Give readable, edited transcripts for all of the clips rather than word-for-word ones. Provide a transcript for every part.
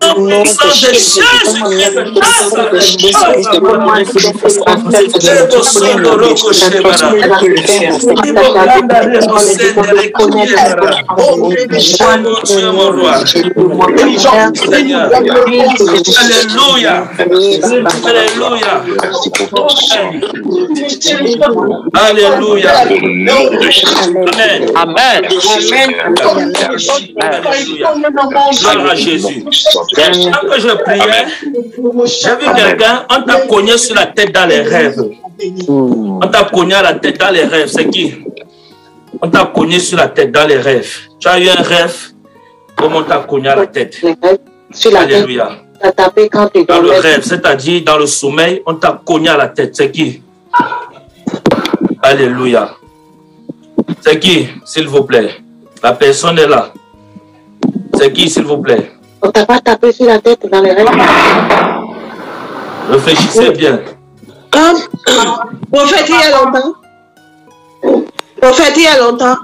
sang de Jésus-Christ, mon roi. Alléluia. Alléluia. Alléluia. Amen. Amen. Gloire à Jésus. Quand je priais, j'ai vu quelqu'un, on t'a cogné sur la tête dans les rêves. On t'a cogné à la tête dans les rêves. C'est qui? On t'a cogné sur la tête dans les rêves. Tu as eu un rêve, comment on t'a cogné à la tête? Alléluia. Dans le rêve, c'est-à-dire dans le sommeil, on t'a cogné à la tête. C'est qui? Alléluia. C'est qui, s'il vous plaît? La personne est là. C'est qui, s'il vous plaît? On t'a pas tapé sur la tête dans les rêves? Réfléchissez bien. Comme prophète il y a longtemps. Prophète il y a longtemps.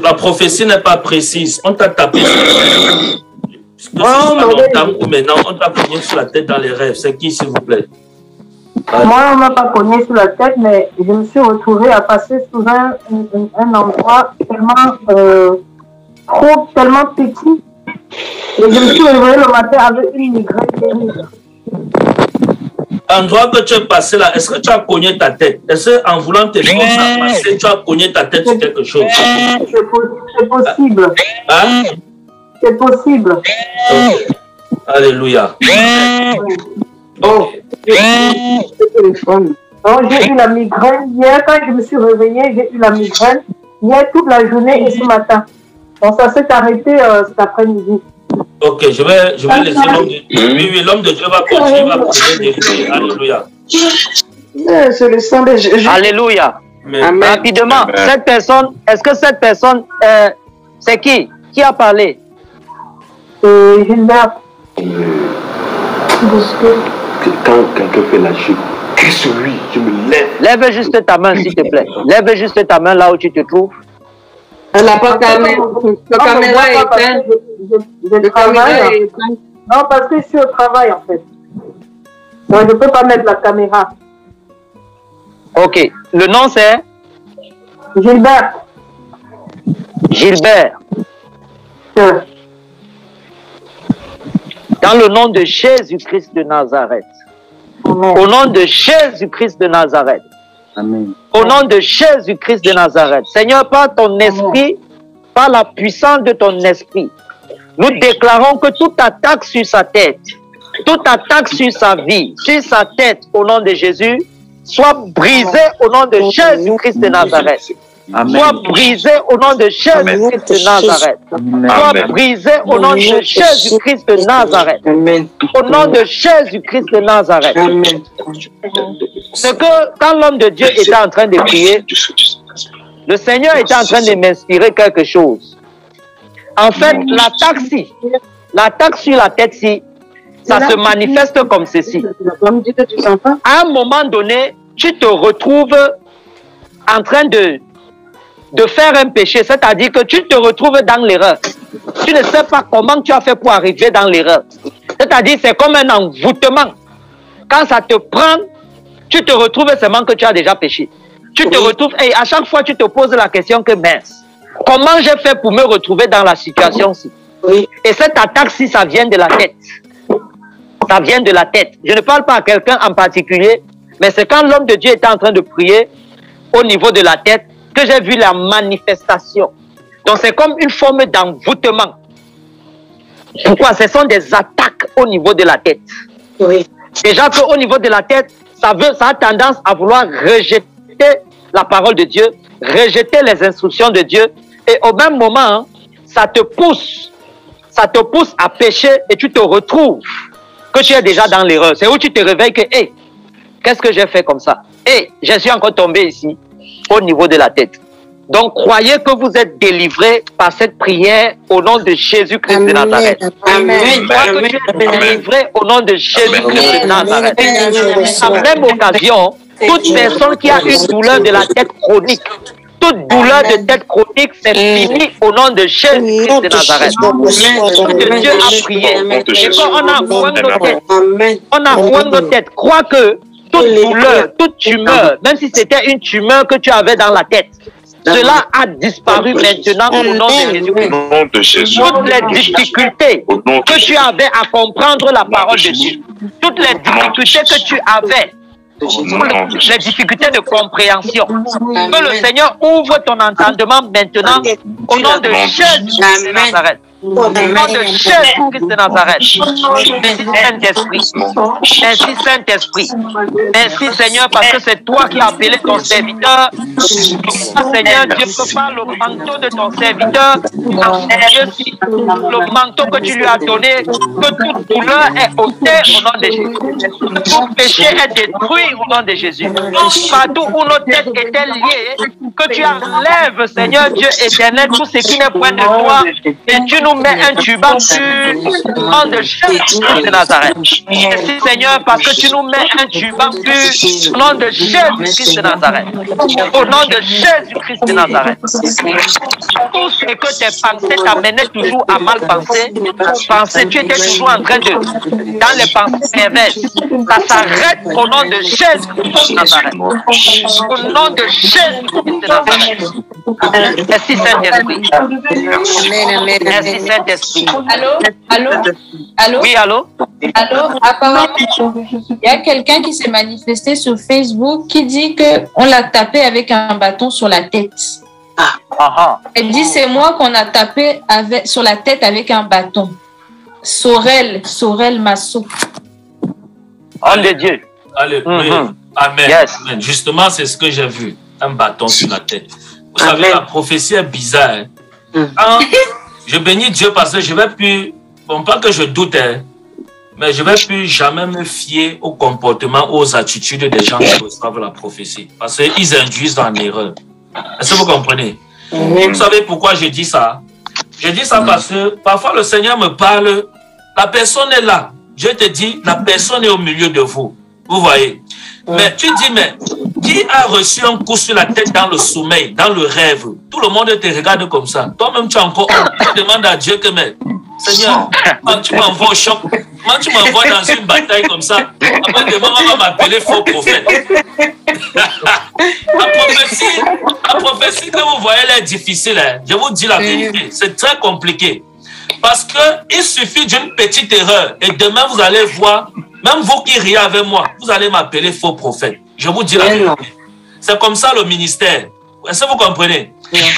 La prophétie n'est pas précise. On t'a tapé sur la tête. Maintenant, on t'a cogné sur la tête dans les rêves. C'est qui, s'il vous plaît? Moi, on ne m'a pas cogné sur la tête, mais je me suis retrouvée à passer sous un endroit tellement petit. Et je me suis réveillée le matin avec une migraine terrible. L'endroit que tu es passé là, est-ce que tu as cogné ta tête? Est-ce qu'en voulant te passer, tu as cogné ta tête sur quelque chose? C'est possible. Hein? C'est possible. Okay. Alléluia. Oh, j'ai eu la migraine. Hier, quand je me suis réveillée, j'ai eu la migraine. Hier, toute la journée et ce matin. Bon, ça s'est arrêté cet après-midi. Ok, je vais laisser l'homme de Dieu. Oui, l'homme de Dieu va continuer, va prier. Alléluia. C'est le sang de Jésus. Alléluia. Amen. Rapidement, cette personne, est-ce que cette personne, c'est qui? Qui a parlé? Gilbert. Quand quelqu'un fait la chute, crie sur lui, je me lève. Lève juste ta main, s'il te plaît. Lève juste ta main là où tu te trouves. La caméra est éteinte. Non, parce que je suis au travail, en fait. Donc, je ne peux pas mettre la caméra. Ok. Le nom, c'est? Gilbert. Gilbert. Dans le nom de Jésus-Christ de Nazareth. Amen. Au nom de Jésus-Christ de Nazareth. Amen. Au nom de Jésus-Christ de Nazareth. Seigneur, par ton esprit, par la puissance de ton esprit, nous déclarons que toute attaque sur sa tête, toute attaque sur sa vie, sur sa tête, au nom de Jésus, soit brisée au nom de Jésus-Christ de Nazareth. Amen. Soit brisé au nom de Jésus-Christ de Nazareth. Soit brisé au nom de Jésus-Christ de Nazareth. Au nom de Jésus-Christ de Nazareth. C'est que quand l'homme de Dieu était en train de prier, le Seigneur était en train de m'inspirer quelque chose. En fait, l'attaque sur la tête, ça se manifeste comme ceci. À un moment donné, tu te retrouves en train de faire un péché, c'est-à-dire que tu te retrouves dans l'erreur. Tu ne sais pas comment tu as fait pour arriver dans l'erreur. C'est-à-dire c'est comme un envoûtement. Quand ça te prend, tu te retrouves seulement que tu as déjà péché. Tu te retrouves, et à chaque fois tu te poses la question que mince, comment j'ai fait pour me retrouver dans la situation-ci? Et cette attaque-ci, ça vient de la tête. Ça vient de la tête. Je ne parle pas à quelqu'un en particulier, mais c'est quand l'homme de Dieu était en train de prier au niveau de la tête que j'ai vu la manifestation. Donc c'est comme une forme d'envoûtement. Pourquoi? Ce sont des attaques au niveau de la tête. Oui. Déjà qu'au niveau de la tête, ça a tendance à vouloir rejeter la parole de Dieu, rejeter les instructions de Dieu, et au même moment, ça te pousse à pécher et tu te retrouves que tu es déjà dans l'erreur. C'est où tu te réveilles que, hey, qu'est-ce que j'ai fait comme ça? Hey, je suis encore tombé ici, au niveau de la tête. Donc, croyez que vous êtes délivrés par cette prière au nom de Jésus-Christ de Nazareth. Amen. Croyez que tu es délivrés au nom de Jésus-Christ de Nazareth. À même occasion, toute personne qui a une douleur de la tête chronique, Toute douleur de tête chronique, c'est fini au nom de Jésus-Christ de Nazareth. Que Dieu a prié. Et quand on a oué nos têtes, crois que toute douleur, toute tumeur, même si c'était une tumeur que tu avais dans la tête, cela a disparu maintenant au nom de Jésus. Toutes les difficultés que tu avais à comprendre la parole de Dieu, toutes les difficultés que tu avais, les difficultés de compréhension, que le Seigneur ouvre ton entendement maintenant au nom de Jésus de Nazareth. Au nom de Jésus-Christ de Nazareth. Merci Saint-Esprit. Merci Saint-Esprit. Merci Seigneur parce que c'est toi qui as appelé ton serviteur. Seigneur Dieu, par le manteau de ton serviteur, Dieu, le manteau que tu lui as donné, que toute douleur est ôtée au nom de Jésus. Tout péché est détruit au nom de Jésus. Partout où nos têtes étaient liées, que tu enlèves, Seigneur Dieu éternel, tout ce qui n'est point de toi, et tu nous mets un tuban pur au nom de Jésus de Nazareth. Merci Seigneur parce que tu nous mets un tuban pur au nom de Jésus-Christ de Nazareth. Au nom de Jésus-Christ de Nazareth. Tout ce que tes pensées t'amenaient toujours à mal penser, tu étais toujours en train de, dans les pensées perverses, ça s'arrête au nom de Jésus-Christ de Nazareth. Au nom de Jésus-Christ de Nazareth. Merci Saint-Esprit. Merci Saint-Esprit. Allô? Oui, allô? Apparemment, il y a quelqu'un qui s'est manifesté sur Facebook qui dit qu'on l'a tapé avec un bâton sur la tête. Elle dit c'est moi qu'on a tapé sur la tête avec un bâton. Sorel Masso. Homme de Dieu. Allez, Amen. Yes. Amen. Justement, c'est ce que j'ai vu. Un bâton sur la tête. Vous savez, la prophétie est bizarre. Je bénis Dieu parce que je ne vais plus, bon, pas que je doute, mais je ne vais plus jamais me fier au comportement, aux attitudes des gens qui reçoivent la prophétie. Parce qu'ils induisent en erreur. Est-ce que vous comprenez? Vous savez pourquoi je dis ça? Je dis ça parce que parfois le Seigneur me parle, la personne est là. Je te dis, la personne est au milieu de vous. Vous voyez? Mais tu dis, mais qui a reçu un coup sur la tête dans le sommeil, dans le rêve? Tout le monde te regarde comme ça. Toi-même, tu as encore... Tu demandes à Dieu que, mais, Seigneur, quand tu m'envoies au choc, quand tu m'envoies dans une bataille comme ça, après demain, on va m'appeler faux prophète. La prophétie que vous voyez, elle est difficile. Hein. Je vous dis la vérité. C'est très compliqué. Parce qu'il suffit d'une petite erreur et demain, vous allez voir... Même vous qui riez avec moi, vous allez m'appeler faux prophète. Je vous dis la vérité. C'est comme ça le ministère. Est-ce que vous comprenez?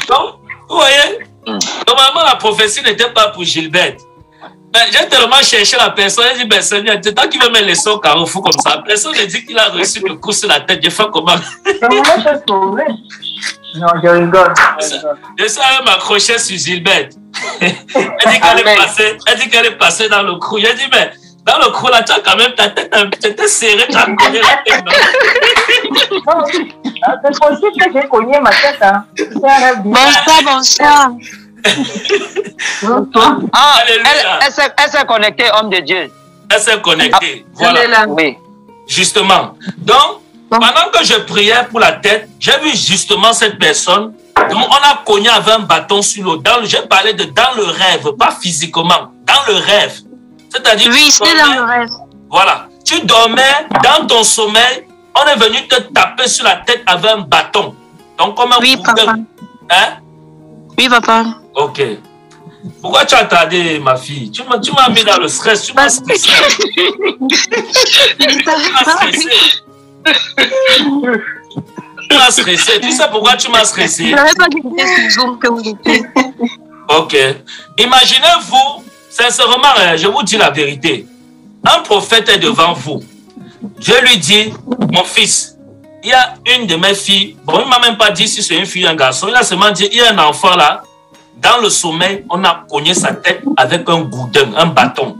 Donc, vous voyez, normalement la prophétie n'était pas pour Gilbert. Mais j'ai tellement cherché la personne, j'ai dit, ben Seigneur, c'est toi qui veux me laisser au carrefour comme ça. La personne a dit qu'il a reçu le coup sur la tête. Je fais comment? Non, je rigole. Je suis allé m'accrocher sur Gilbert. Elle dit qu'elle est passée dans le crou. J'ai dit, mais dans le crou, là, tu as quand même ta tête, tu étais serré, tu as cogné la tête. Non, c'est possible que j'ai cogné ma tête. Hein. Bonsoir. Elle s'est connectée, homme de Dieu. Elle s'est connectée. Voilà. Oui. Justement. Donc, pendant que je priais pour la tête, j'ai vu justement cette personne. Donc, on a cogné avec un bâton sur l'eau. J'ai parlé de dans le rêve, pas physiquement, dans le rêve. C'est-à-dire, oui, c'est dans le rêve. Voilà. Tu dormais dans ton sommeil, on est venu te taper sur la tête avec un bâton. Donc, comme un papa. Hein? Oui, papa. Ok. Pourquoi tu as tardé, ma fille? Tu m'as mis dans le stress. Tu m'as stressé. Tu m'as stressé. Tu sais pourquoi tu m'as stressé? Je n'avais pas dit que vous étiez. Ok. Imaginez-vous, sincèrement, je vous dis la vérité. Un prophète est devant vous. Je lui dis, mon fils, il y a une de mes filles. Bon, il ne m'a même pas dit si c'est une fille ou un garçon. Il a seulement dit, il y a un enfant là. Dans le sommeil, on a cogné sa tête avec un gourdin, un bâton.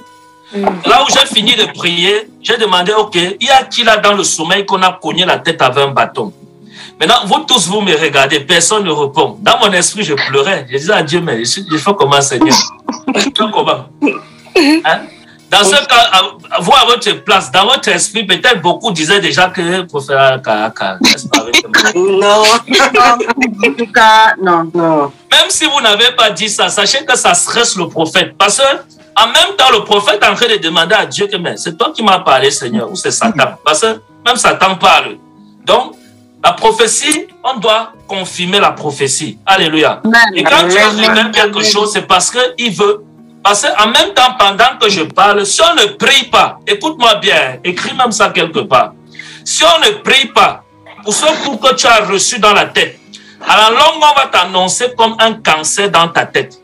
Là où j'ai fini de prier, j'ai demandé, ok, il y a qui là dans le sommeil qu'on a cogné la tête avec un bâton? Maintenant, vous tous, vous me regardez, personne ne répond. Dans mon esprit, je pleurais. Je disais à Dieu, mais je fais comment, Seigneur? Je fais comment? Hein? Dans ce cas, vous à votre place, dans votre esprit, peut-être beaucoup disaient déjà que pour faire Kaka. Non. En tout cas, non. Même si vous n'avez pas dit ça, sachez que ça stresse le prophète. Parce que en même temps, le prophète est en train de demander à Dieu que c'est toi qui m'as parlé, Seigneur, ou c'est Satan. Parce que même Satan parle. Donc, la prophétie, on doit confirmer la prophétie. Alléluia. Et quand Dieu révèle quelque chose, c'est parce qu'il veut. Parce qu'en même temps, pendant que je parle, si on ne prie pas, écoute-moi bien, écris même ça quelque part. Si on ne prie pas, pour ce coup que tu as reçu dans la tête, à la longue, on va t'annoncer comme un cancer dans ta tête.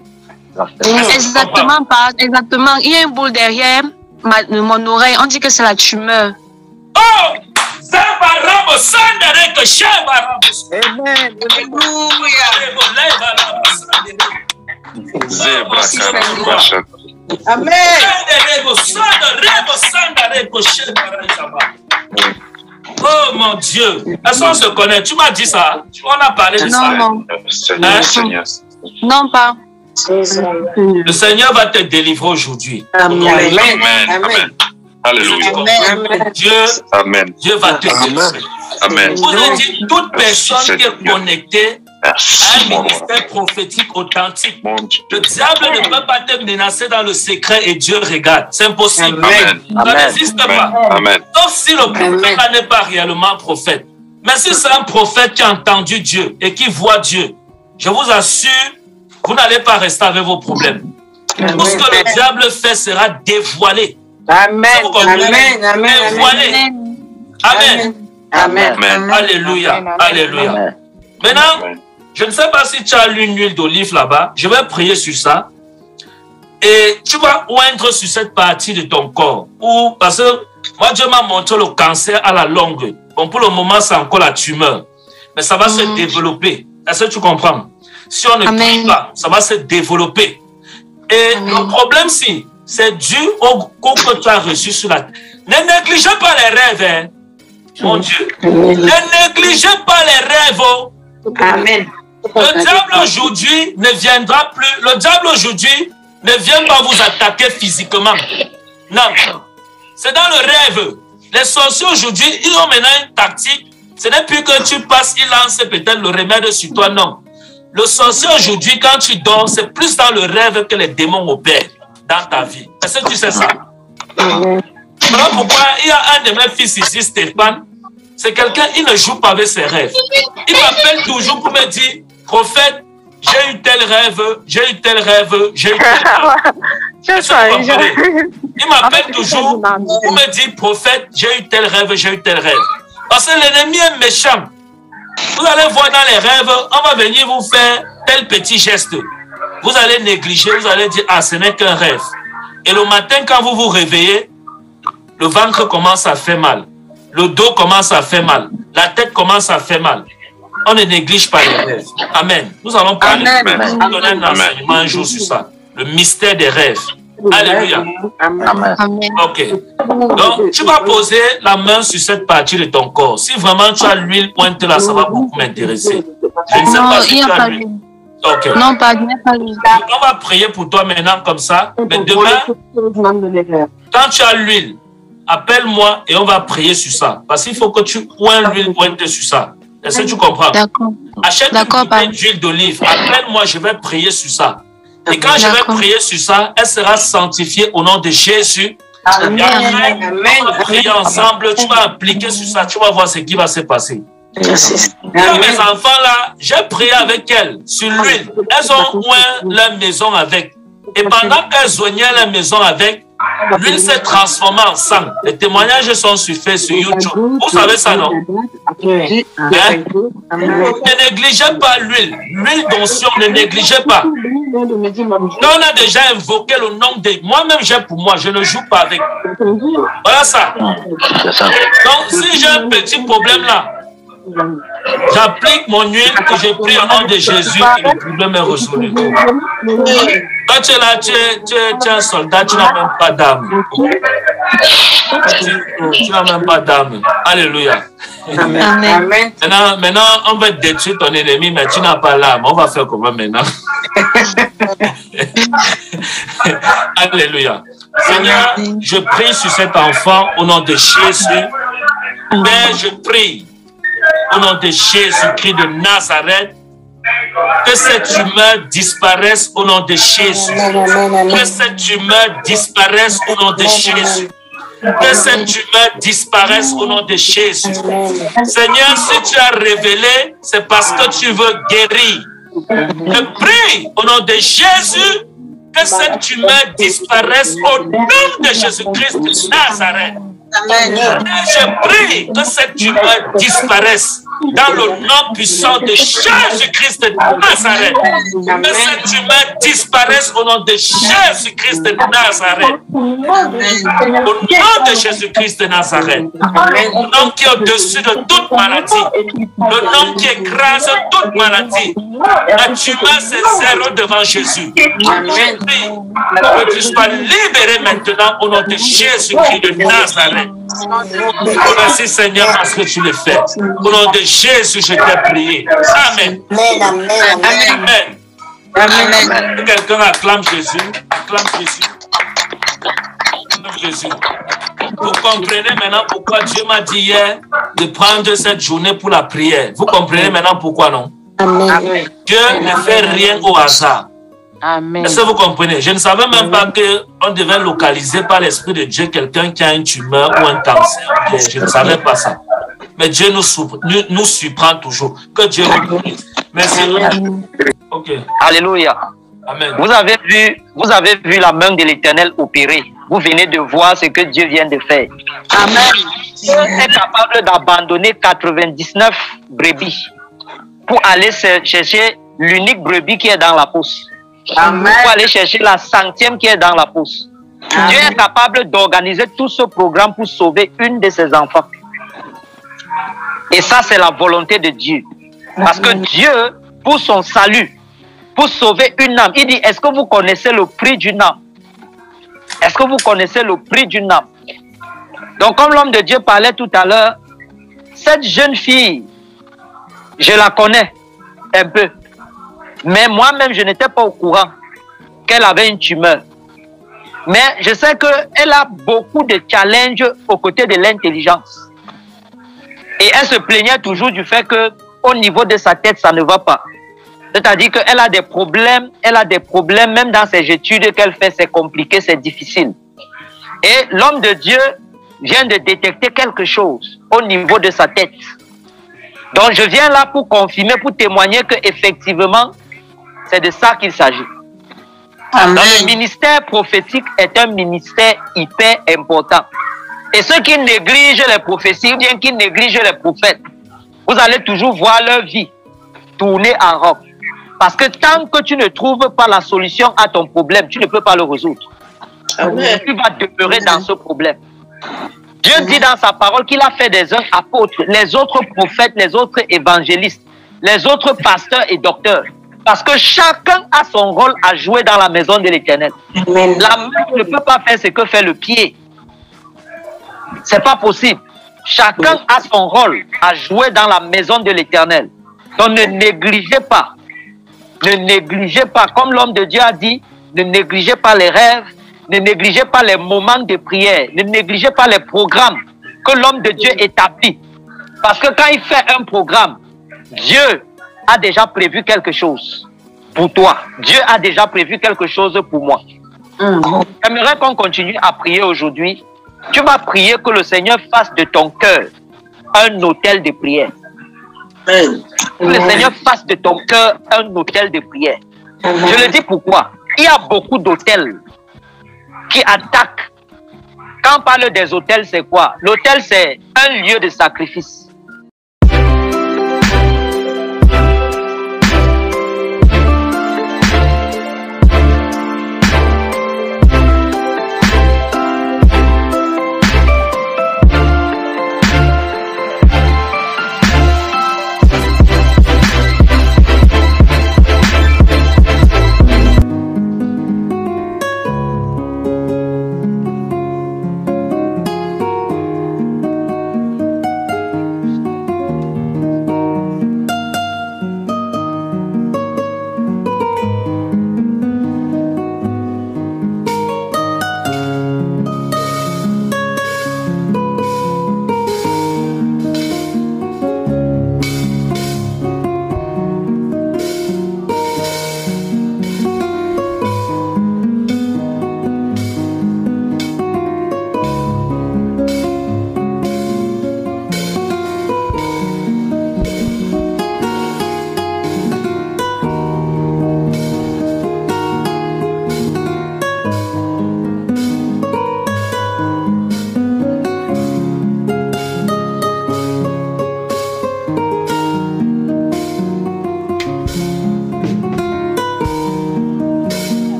Exactement, pas. Exactement. Il y a une boule derrière mon oreille. On dit que c'est la tumeur. Oh! Amen. Oh mon Dieu. Est-ce qu'on se connaît? Tu m'as dit ça? On a parlé de ça? Non. Seigneur. Non, pas. Le Seigneur va te délivrer aujourd'hui. Amen. Alléluia. Dieu va te délivrer. Amen. Vous avez dit, toute personne qui est connectée à un ministère prophétique authentique, le diable ne peut pas te menacer dans le secret et Dieu regarde. C'est impossible. Ça n'existe pas. Sauf si le prophète n'est pas réellement prophète. Mais si c'est un prophète qui a entendu Dieu et qui voit Dieu, je vous assure, vous n'allez pas rester avec vos problèmes. Tout ce que le diable fait sera dévoilé. Amen. Dévoilé. Amen. Alléluia. Alléluia. Maintenant, je ne sais pas si tu as une huile d'olive là-bas. Je vais prier sur ça. Et tu vas oindre sur cette partie de ton corps. Ou parce que moi, Dieu m'a montré le cancer à la longue. Bon, pour le moment, c'est encore la tumeur. Mais ça va se développer. Est-ce que tu comprends? Si on ne prie pas, ça va se développer. Et le problème, c'est dû au coup que tu as reçu sur la... Ne négligez pas les rêves, hein. Mon Dieu. Ne négligez pas les rêves. Amen. Le diable aujourd'hui ne viendra plus. Le diable aujourd'hui ne vient pas vous attaquer physiquement. Non. C'est dans le rêve. Les sorciers aujourd'hui, ils ont maintenant une tactique. Ce n'est plus que tu passes, ils lancent peut-être le remède sur toi. Non. Le sorcier aujourd'hui, quand tu dors, c'est plus dans le rêve que les démons opèrent dans ta vie. Est-ce que tu sais ça? Voilà pourquoi il y a un de mes fils ici, Stéphane. C'est quelqu'un, il ne joue pas avec ses rêves. Il m'appelle toujours pour me dire, prophète, j'ai eu tel rêve, j'ai eu tel rêve, j'ai eu tel rêve. Il m'appelle toujours pour me dire, prophète, j'ai eu tel rêve, j'ai eu tel rêve. Parce que l'ennemi est méchant. Vous allez voir dans les rêves, on va venir vous faire tel petit geste. Vous allez négliger, vous allez dire, ah, ce n'est qu'un rêve. Et le matin, quand vous vous réveillez, le ventre commence à faire mal. Le dos commence à faire mal. La tête commence à faire mal. On ne néglige pas les rêves. Amen. Nous allons parler. Nous donner un enseignement un jour sur ça. Le mystère des rêves. Alléluia. Amen. Ok. Donc, tu vas poser la main sur cette partie de ton corps. Si vraiment tu as l'huile pointe là, ça va beaucoup m'intéresser. Je ne sais pas si tu as l'huile. Okay. Non, pas l'huile. On va prier pour toi maintenant comme ça. Mais demain, quand tu as l'huile, appelle-moi et on va prier sur ça. Parce qu'il faut que tu oins l'huile pointe sur ça. Est-ce que tu comprends? D'accord. Achète une bouteille d'huile d'olive. Appelle-moi, je vais prier sur ça. Et quand je vais prier sur ça, elle sera sanctifiée au nom de Jésus. Amen. Et après, on va prier ensemble. Tu vas appliquer sur ça. Tu vas voir ce qui va se passer. Mes enfants là, j'ai prié avec elles sur l'huile. Elles ont oint leur maison avec. Et pendant qu'elles oignaient leur maison avec, l'huile s'est transformée en sang. Les témoignages sont sur YouTube. Vous savez ça, non? Hein? Ne négligez pas l'huile. L'huile d'onction, ne négligez pas. Quand on a déjà invoqué le nom de... Moi-même, j'ai pour moi, je ne joue pas avec. Voilà ça. Donc, si j'ai un petit problème là, j'applique mon huile que j'ai pris au nom de Jésus et le problème est résolu. Quand tu es là, tu es un soldat, tu n'as même pas d'âme. Tu n'as même pas d'âme. Alléluia. Amen. Maintenant, on va détruire ton ennemi, mais tu n'as pas l'âme. On va faire comment maintenant? Alléluia. Seigneur, je prie sur cet enfant au nom de Jésus. Père, je prie au nom de Jésus-Christ de Nazareth, que cette humeur disparaisse au nom de Jésus. Que cette humeur disparaisse au nom de Jésus. Que cette humeur disparaisse au nom de Jésus. Seigneur, si tu as révélé, c'est parce que tu veux guérir. Je prie au nom de Jésus que cette humeur disparaisse au nom de Jésus-Christ de Nazareth. Je prie que cette humeur disparaisse dans le nom puissant de Jésus-Christ de Nazareth. Que cette humeur disparaisse au nom de Jésus-Christ de Nazareth. Au nom de Jésus-Christ de Nazareth. Le nom qui est au-dessus de toute maladie. Le nom qui écrase toute maladie. La tumeur, c'est zéro devant Jésus. Je prie que tu sois libéré maintenant au nom de Jésus-Christ de Nazareth. Merci Seigneur parce que tu le fais. Au nom de Jésus, je t'ai prié. Amen. Amen. Amen. Amen. Quelqu'un acclame Jésus. Acclame Jésus. Acclame Jésus. Vous comprenez maintenant pourquoi Dieu m'a dit hier de prendre cette journée pour la prière. Vous comprenez maintenant pourquoi, non? Amen. Dieu ne fait rien au hasard. Amen. Est-ce que vous comprenez? Je ne savais même pas qu'on devait localiser par l'Esprit de Dieu quelqu'un qui a une tumeur ou un cancer. Je ne savais pas ça. Mais Dieu nous surprend toujours. Que Dieu nous bénisse. Merci. Ok. Alléluia. Amen. Vous avez vu la main de l'Éternel opérer. Vous venez de voir ce que Dieu vient de faire. Amen. Dieu est capable d'abandonner 99 brebis pour aller chercher l'unique brebis qui est dans la pousse. Amen. Pour aller chercher la 100e qui est dans la pousse. Amen. Dieu est capable d'organiser tout ce programme pour sauver une de ses enfants. Et ça, c'est la volonté de Dieu. Parce que Dieu, pour son salut, pour sauver une âme, il dit, est-ce que vous connaissez le prix d'une âme? Est-ce que vous connaissez le prix d'une âme? Donc, comme l'homme de Dieu parlait tout à l'heure, cette jeune fille, je la connais un peu. Mais moi-même, je n'étais pas au courant qu'elle avait une tumeur. Mais je sais qu'elle a beaucoup de challenges aux côtés de l'intelligence. Et elle se plaignait toujours du fait qu'au niveau de sa tête, ça ne va pas. C'est-à-dire qu'elle a des problèmes, même dans ses études qu'elle fait, c'est compliqué, c'est difficile. Et l'homme de Dieu vient de détecter quelque chose au niveau de sa tête. Donc je viens là pour confirmer, pour témoigner qu'effectivement, c'est de ça qu'il s'agit. Donc le ministère prophétique est un ministère hyper important. Et ceux qui négligent les prophéties, ou bien qui négligent les prophètes, vous allez toujours voir leur vie tourner en rond. Parce que tant que tu ne trouves pas la solution à ton problème, tu ne peux pas le résoudre. Amen. Tu vas demeurer dans ce problème. Dieu dit dans sa parole qu'il a fait des uns apôtres, les autres prophètes, les autres évangélistes, les autres pasteurs et docteurs. Parce que chacun a son rôle à jouer dans la maison de l'Éternel. La main ne peut pas faire ce que fait le pied. C'est pas possible. Chacun a son rôle à jouer dans la maison de l'Éternel. Donc ne négligez pas. Ne négligez pas. Comme l'homme de Dieu a dit, ne négligez pas les rêves, ne négligez pas les moments de prière, ne négligez pas les programmes que l'homme de Dieu établit. Parce que quand il fait un programme, Dieu a déjà prévu quelque chose pour toi. Dieu a déjà prévu quelque chose pour moi. J'aimerais qu'on continue à prier aujourd'hui. Tu vas prier que le Seigneur fasse de ton cœur un autel de prière. Que le Seigneur fasse de ton cœur un autel de prière. Je le dis pourquoi. Il y a beaucoup d'autels qui attaquent. Quand on parle des autels, c'est quoi? L'autel, c'est un lieu de sacrifice.